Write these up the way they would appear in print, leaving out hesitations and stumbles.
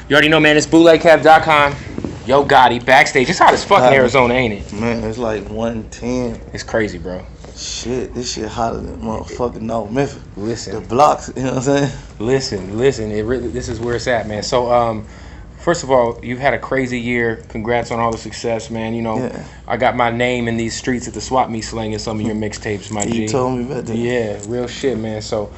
You already know, man. It's bootlegkev.com. Yo Gotti backstage. It's hot as fuck in Arizona, ain't it? Man, it's like 110. It's crazy, bro. Shit, this shit hotter than motherfucking Memphis. Listen, the blocks. You know what I'm saying? Listen. It really. This is where it's at, man. So, first of all, you've had a crazy year. Congrats on all the success, man. You know, I got my name in these streets at the swap meet slinging some of your mixtapes, my G. You told me about that. Yeah, real shit, man. So,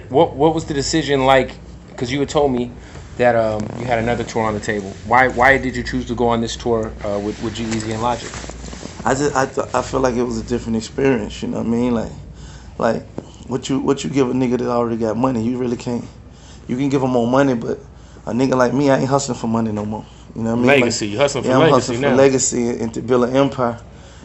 what was the decision like? Because you had told me that you had another tour on the table. Why did you choose to go on this tour with G-Eazy and Logic? I feel like it was a different experience. You know what I mean? Like what you give a nigga that already got money, you really can't. You can give him more money, but a nigga like me, I ain't hustling for money no more. You know what I mean? Legacy, you hustling for I'm legacy hustling now. for legacy and to build an empire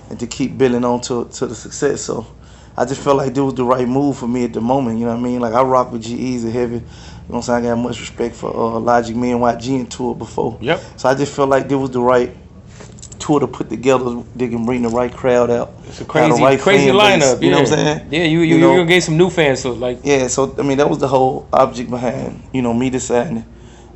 and to keep building on to the success. So I just felt like this was the right move for me at the moment. You know what I mean? Like I rock with G-Eazy heavy. You know what I'm saying? I got much respect for Logic, me and YG and tour before. Yep. So I just felt like this was the right tour to put together. They can bring the right crowd out. It's a crazy lineup. You know what I'm saying? Yeah, you gonna get some new fans. So like. Yeah. So I mean, that was the whole object behind me deciding to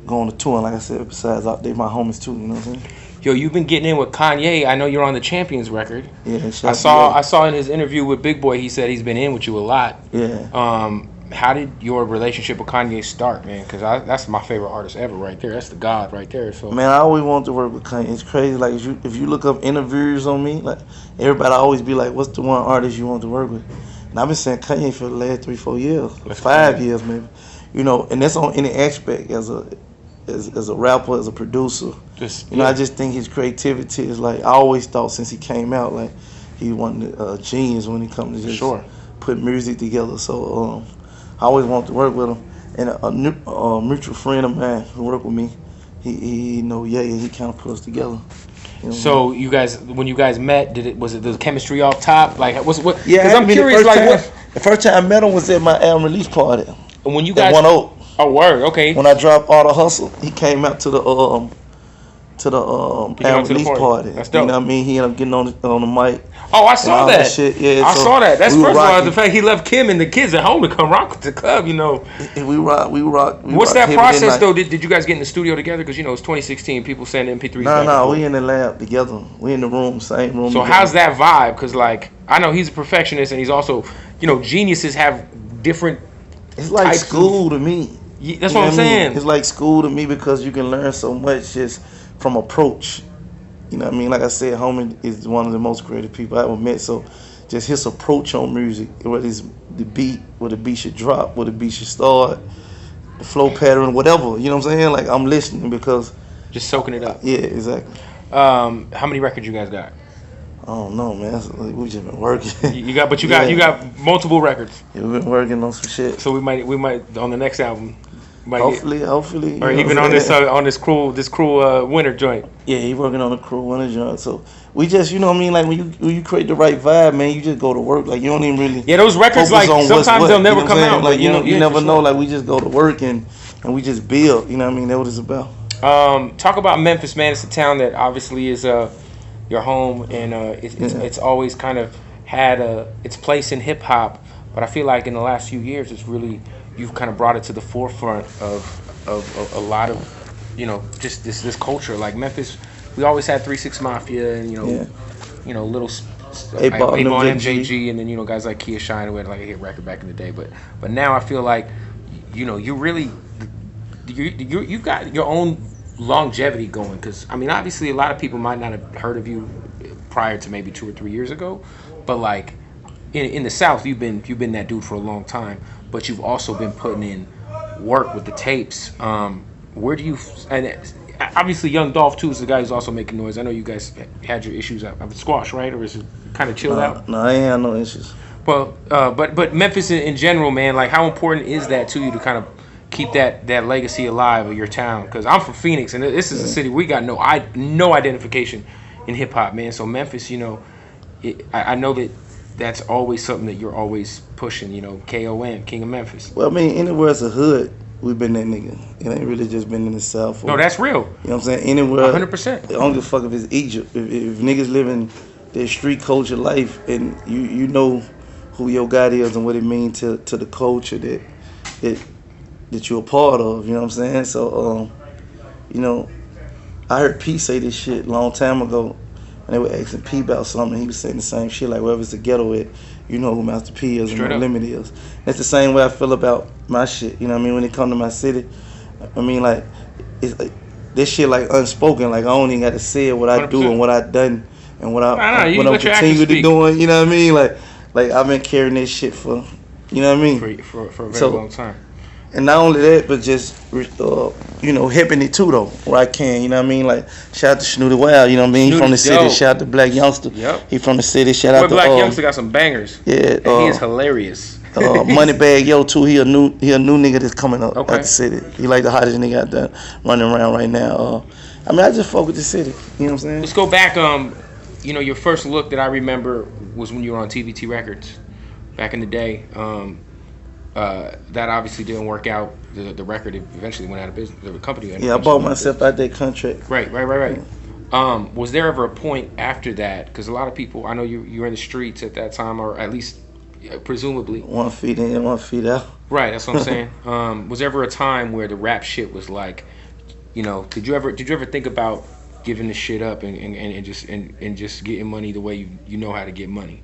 go on the tour. And like I said, besides they my homies too. You know what I'm saying? Yo, you've been getting in with Kanye. I know you're on the Champions record. Yeah. I saw in his interview with Big Boy, he said he's been in with you a lot. Yeah. How did your relationship with Kanye start, man? Because that's my favorite artist ever right there. That's the God right there. So man, I always wanted to work with Kanye. It's crazy. Like if you look up interviews on me, like everybody always be like, "What's the one artist you want to work with?" And I've been saying Kanye for the last 3-4 years, 5 years maybe. You know, and that's on any aspect as a rapper, as a producer. I just think his creativity is like I always thought since he came out, like he wasn't a genius when it comes to just put music together. So I always wanted to work with him. And a mutual friend of mine who worked with me, he he kind of put us together. You know so you guys, when you guys met, was it the chemistry off top? Like what? Yeah, because I'm curious. The first time I met him was at my album release party. And when you guys, 1 Oak. Oh, word. Okay. When I dropped All the Hustle, he came out to the album release party. That's dope. You know what I mean? He ended up getting on the mic. Oh, I saw that. Shit. Yeah, I saw that. That's first of all the fact he left Kim and the kids at home to come rock with the club. You know. We rock. What's that process though? Did you guys get in the studio together? Because it's 2016. People send MP3s. No, we in the lab together. We in the room, same room. So together. How's that vibe? Because like I know he's a perfectionist and he's also geniuses have different. It's like school to me. That's what I'm saying. It's like school to me because you can learn so much just from approach. You know what I mean? Like I said, homie is one of the most creative people I ever met. So just his approach on music, whether it's the beat, where the beat should drop, where the beat should start, the flow pattern, whatever. You know what I'm saying? Like I'm listening because just soaking it up. Yeah, exactly. How many records you guys got? I don't know, man. We just been working. You got multiple records. Yeah, we've been working on some shit. So we might on the next album. Hopefully. Or even on this cruel winter joint. Yeah, he working on a cruel winter joint. So we just, what I mean, like when you create the right vibe, man, you just go to work. Like you don't even really. Yeah, those records like sometimes they'll never come out. Like you never know. Like we just go to work and we just build. You know what I mean? That's what it's about. Talk about Memphis, man. It's a town that obviously is your home, and it's always kind of had its place in hip hop. But I feel like in the last few years, you've kind of brought it to the forefront of a lot of, just this culture. Like Memphis, we always had 3-6 Mafia and little 8-Ball and MJG, and then guys like Kia Shine who had like a hit record back in the day. But now I feel like you really you've got your own longevity going, because I mean obviously a lot of people might not have heard of you prior to maybe 2 or 3 years ago, but like in the South you've been that dude for a long time, but you've also been putting in work with the tapes. Where do you, and obviously Young Dolph too is the guy who's also making noise. I know you guys had your issues of squash, right? Or is it kind of chilled out? No, I ain't had no issues. Well, but Memphis in general, man, like how important is that to you to kind of keep that legacy alive of your town? Because I'm from Phoenix, and this is a city we got no identification in hip hop, man. So Memphis, I know that's always something that you're always pushing. KOM, King of Memphis. Well, I mean, anywhere it's a hood, we've been that nigga. It ain't really just been in the South. No, that's real. You know what I'm saying? Anywhere. 100%. I don't give a fuck if it's Egypt. If niggas living their street culture life, and you know who Yo Gotti is and what it means to the culture that you're a part of. You know what I'm saying? So you know, I heard Peep say this shit a long time ago. And they were asking Peep about something. He was saying the same shit, like wherever it's the ghetto at, you know who Master P is and what Limit is. That's the same way I feel about my shit. You know what I mean? When it come to my city, I mean like it's like this shit like unspoken. Like I don't even got to say what I 100%. Do and what I done and what I'm continue to doing. You know what I mean? Like I've been carrying this shit for, you know what I mean? For a very long time. And not only that, but just, you know, hipping it too, though, where I can, you know what I mean? Like, shout out to Snooty Wild, you know what I mean? He from the city. Shout out to Black Youngster. Yep. He from the city. Shout out to... Black Youngster got some bangers. Yeah. He is hilarious. Moneybag Yo, too. He a new nigga that's coming up out the city. He like the hottest nigga out there running around right now. I mean, I just fuck with the city. You know what I'm saying? Let's go back. You know, your first look that I remember was when you were on TVT Records back in the day. That obviously didn't work out. The record eventually went out of business. The company. Yeah, I bought myself out that contract. Right. Was there ever a point after that? Because a lot of people, I know you were in the streets at that time, or at least presumably. 1 feet in, 1 feet out. Right. That's what I'm saying. Was there ever a time where the rap shit was like, you know, did you ever think about giving the shit up and just getting money the way you know how to get money?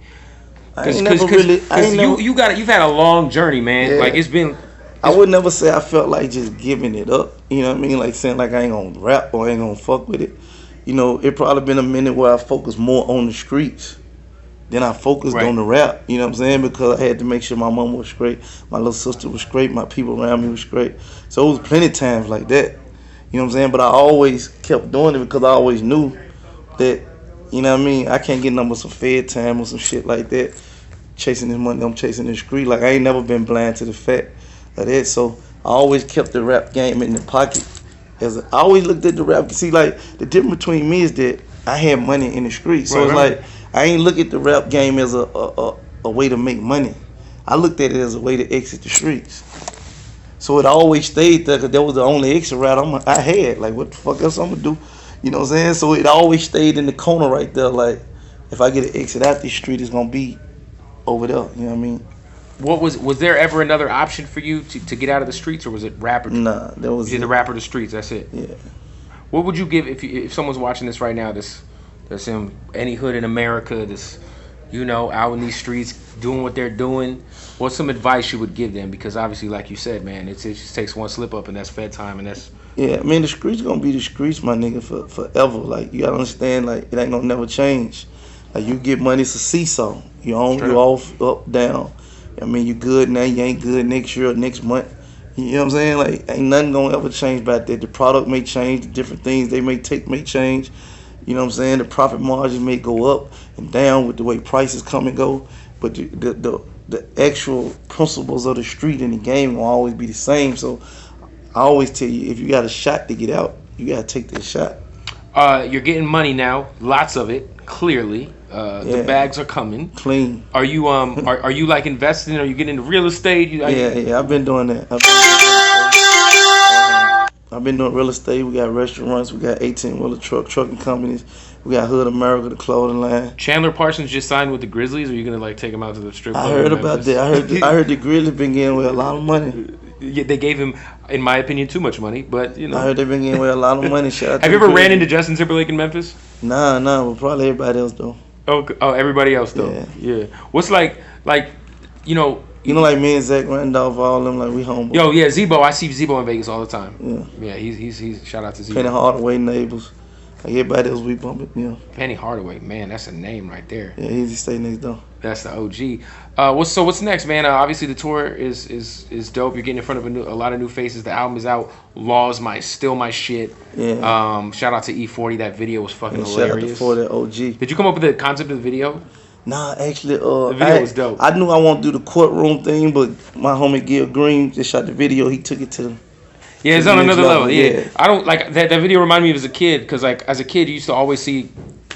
You've had a long journey, man. Yeah. Like it's been. I would never say I felt like just giving it up. You know what I mean? Like saying like I ain't gonna rap or I ain't gonna fuck with it. You know, it probably been a minute where I focused more on the streets than I focused on the rap. You know what I'm saying? Because I had to make sure my mom was straight, my little sister was straight, my people around me was straight. So it was plenty of times like that. You know what I'm saying? But I always kept doing it because I always knew that, you know what I mean, I can't get nothing but some fed time or some shit like that. Chasing this money, I'm chasing the street. Like I ain't never been blind to the fact of that. So I always kept the rap game in the pocket. I always looked at the rap. See, like the difference between me is that I had money in the street. So it's like I ain't look at the rap game as a way to make money. I looked at it as a way to exit the streets. So it always stayed there because that was the only exit route I had. Like what the fuck else I'm gonna do? You know what I'm saying? So it always stayed in the corner right there. Like if I get an exit out this street, it's gonna be over there, you know what I mean? Was there ever another option for you to get out of the streets, or was it rap or Nah, that was the rap or the streets, that's it? Yeah. What would you give if someone's watching this right now, that's in any hood in America, this, you know, out in these streets doing what they're doing, what's some advice you would give them? Because obviously, like you said, man, it just takes one slip up and that's fed time and that's... Yeah, I mean, the streets gonna be the streets, my nigga, forever. Like, you gotta understand, like, it ain't gonna never change. Like, you get money, it's a seesaw. You on, you off, up, down. I mean, you good now, you ain't good next year or next month. You know what I'm saying? Like, ain't nothing gonna ever change about that. The product may change, the different things they may change. You know what I'm saying? The profit margin may go up and down with the way prices come and go. But the actual principles of the street and the game will always be the same. So I always tell you, if you got a shot to get out, you gotta take that shot. You're getting money now, lots of it, clearly. The bags are coming. Clean. Are you are you like investing? Are you getting into real estate? Yeah, I've been doing that. I've been doing real estate. We got restaurants. We got 18-wheeler trucking companies. We got Hood America, the clothing line. Chandler Parsons just signed with the Grizzlies. Are you gonna like take him out to the strip club? I heard about that. I heard the Grizzlies been getting away a lot of money. Yeah, they gave him, in my opinion, too much money. But you know, I heard they've been getting away a lot of money. Have you ever ran into Justin Timberlake in Memphis? Nah, but probably everybody else though. Oh, everybody else though. Yeah. What's like you know? You know, like me and Zach Randolph, all of them, like we homeboys. Yo, yeah, Zebo. I see Zebo in Vegas all the time. Yeah. Yeah, he's shout out to Zebo. Penny Hardaway neighbors. Like everybody else we bumping, you know. Penny Hardaway, man, that's a name right there. Yeah, he just stay next door. That's the OG. What's next, man? Obviously the tour is dope. You're getting in front of a lot of new faces. The album is out. Law's still my shit. Yeah. Shout out to E40. That video was fucking hilarious. Shout out to 40 OG. Did you come up with the concept of the video? Nah, actually, the video was dope. I knew I wanted to do the courtroom thing, but my homie Gil Green just shot the video. He took it to the... Yeah, it's on another level. Yeah. I don't like that video reminded me of as a kid, because like as a kid you used to always see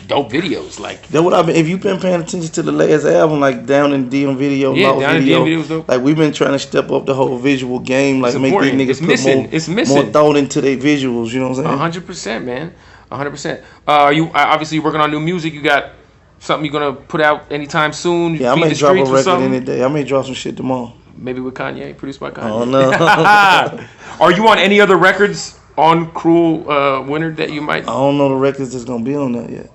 dope videos. Like that what I've been. If you've been paying attention to the last album, like Down in DM video, Down in DM video was dope. Like we've been trying to step up the whole visual game, like make these niggas it's missing more thought into their visuals. You know what I'm saying? 100%, man. 100%. Are you obviously working on new music? You got something you're gonna put out anytime soon? Yeah, I may drop a record in the day. I may drop some shit tomorrow. Maybe with Kanye, produced by Kanye. Oh no. Are you on any other records on Cruel Winter that you might? I don't know the records that's gonna be on that yet.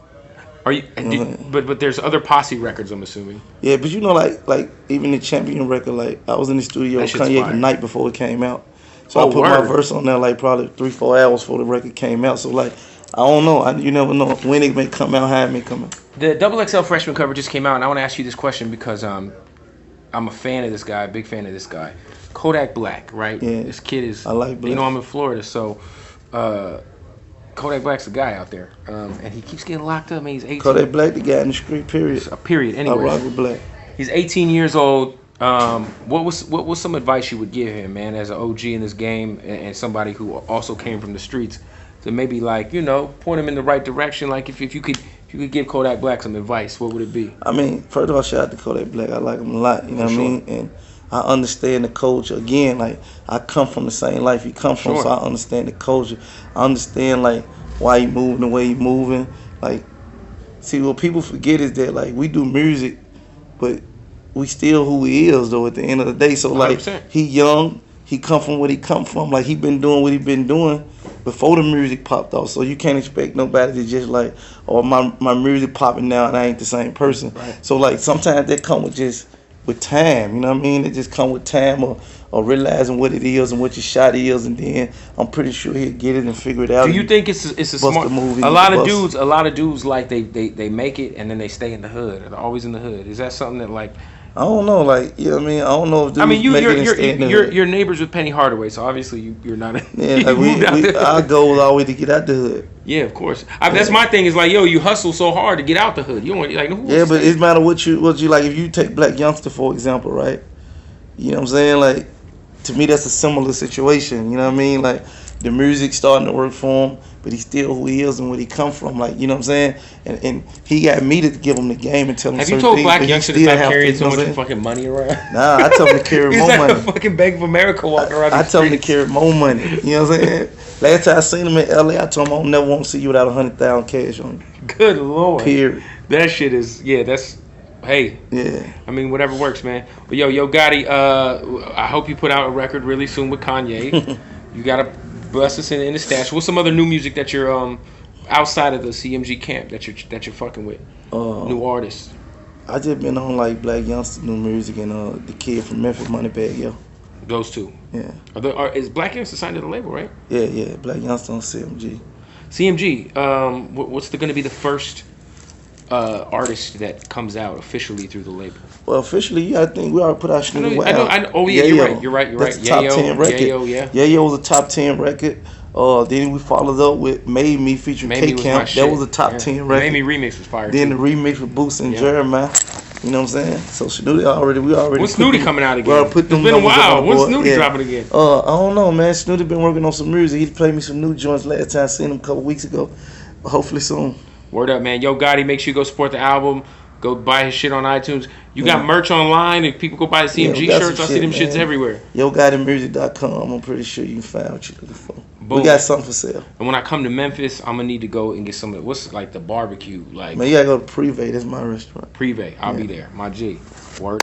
Are you? You know what I mean? But there's other Posse records, I'm assuming. Yeah, but you know, like even the Champion record, like I was in the studio That with shit's Kanye fire. the night before it came out. So Oh, I put my word. verse on there like probably 3-4 hours before the record came out. So like I don't know. You never know when it may come out, how it may come out. The Double XL freshman cover just came out, and I want to ask you this question because I'm a fan of this guy, big fan of this guy, Kodak Black, right? Yeah, This kid is. I like Black. You know, I'm in Florida, so Kodak Black's the guy out there, and he keeps getting locked up. Man, he's 18. Kodak Black, the guy in the street. Period. Period. I Anyway, rock with Black. he's 18 years old. What was some advice you would give him, man, as an OG in this game and somebody who also came from the streets, to maybe like point him in the right direction? Like if you could give Kodak Black some advice, what would it be? I mean, first of all, shout out to Kodak Black. I like him a lot. You know what I sure. mean? And I understand the culture. Again, like I come from the same life he come from, Sure. so I understand the culture. I understand like why he moving the way he moving. Like, see, what people forget is that like we do music, but we still who he is though at the end of the day. So like 100%. he young, he come from what he come from. Like he been doing what he been doing before the music popped off. So you can't expect nobody to just like, oh my music popping now and I ain't the same person. Right. So like sometimes that come with time, you know what I mean? It just come with time or realizing what it is and what your shot is, and then I'm pretty sure he'll get it and figure it out. Do you think it's a bust smart? a movie, A lot of bust. dudes like they make it and then they stay in the hood. They're always in the hood. Is that something that like? I don't know, like, you know what I mean? I don't know if dudes I mean, make it and stay in the hood. you're neighbors with Penny Hardaway, so obviously you're not. Yeah, you like moved out there. our goal was always to get out the hood. Yeah, of course. That's my thing. Is like, yo, you hustle so hard to get out the hood. You don't want like. Who Yeah, but it matter what you like. If you take Black Youngster for example, right? You know what I'm saying? Like, to me, that's a similar situation. You know what I mean? Like, the music starting to work for him, but he's still who he is and where he come from. Like, you know what I'm saying? And he got me to give him the game and tell him. Have you certain told things, Black but he Youngster to still stop have carrying you so know what much I'm saying? fucking money around? Nah, I tell him to carry He's more like money. a fucking Bank of America walking around. I the tell him to streets. carry more money. You know what I'm saying? Last time I seen him in LA, I told him I don't never want to see you without 100,000 cash on you. Good Lord. Period. That shit is that's. Hey, Yeah. I mean, whatever works, man. But Yo Gotti, I hope you put out a record really soon with Kanye. You gotta bless us in the stash. What's some other new music that you're outside of the CMG camp that you're fucking with? New artists. I just been on like Black Youngster new music and the kid from Memphis, Moneybag Yo. Those two. Yeah. Is Black Youngster signed to the label, right? Yeah. Black Youngster on CMG. CMG. What's gonna be the first artist that comes out officially through the label? Well, officially, I think we already put our Snooty I know. Oh yeah, Yayo. you're right. That's the top 10 record. Yayo, yeah. Yayo was a top 10 record. Then we followed up with Made Me featuring Made Me was my K-Camp. That shit. was a top Yeah. 10 record. Made Me remix was fire. Then too. the remix with Boots and Yeah. Jeremiah. You know what I'm saying? So Snooty we already. When's put Snooty them- coming out we again? already put It's them been a numbers up while. on When's board. Snooty Yeah. dropping again? I don't know, man. Snooty been working on some music. He played me some new joints last time I seen him a couple weeks ago. But hopefully soon. Word up, man. Yo Gotti, make sure you go support the album. Go buy his shit on iTunes. You got merch online, and people go buy the CMG we got shirts. some I see them shit, shits man. everywhere. YoGottimusic.com. I'm pretty sure you can find what you're looking for. Boom. We got something for sale. And when I come to Memphis, I'm gonna need to go and get some of what's like the barbecue, like Man, you gotta go to Privé. That's my restaurant. Privé. I'll be there. My G. Word.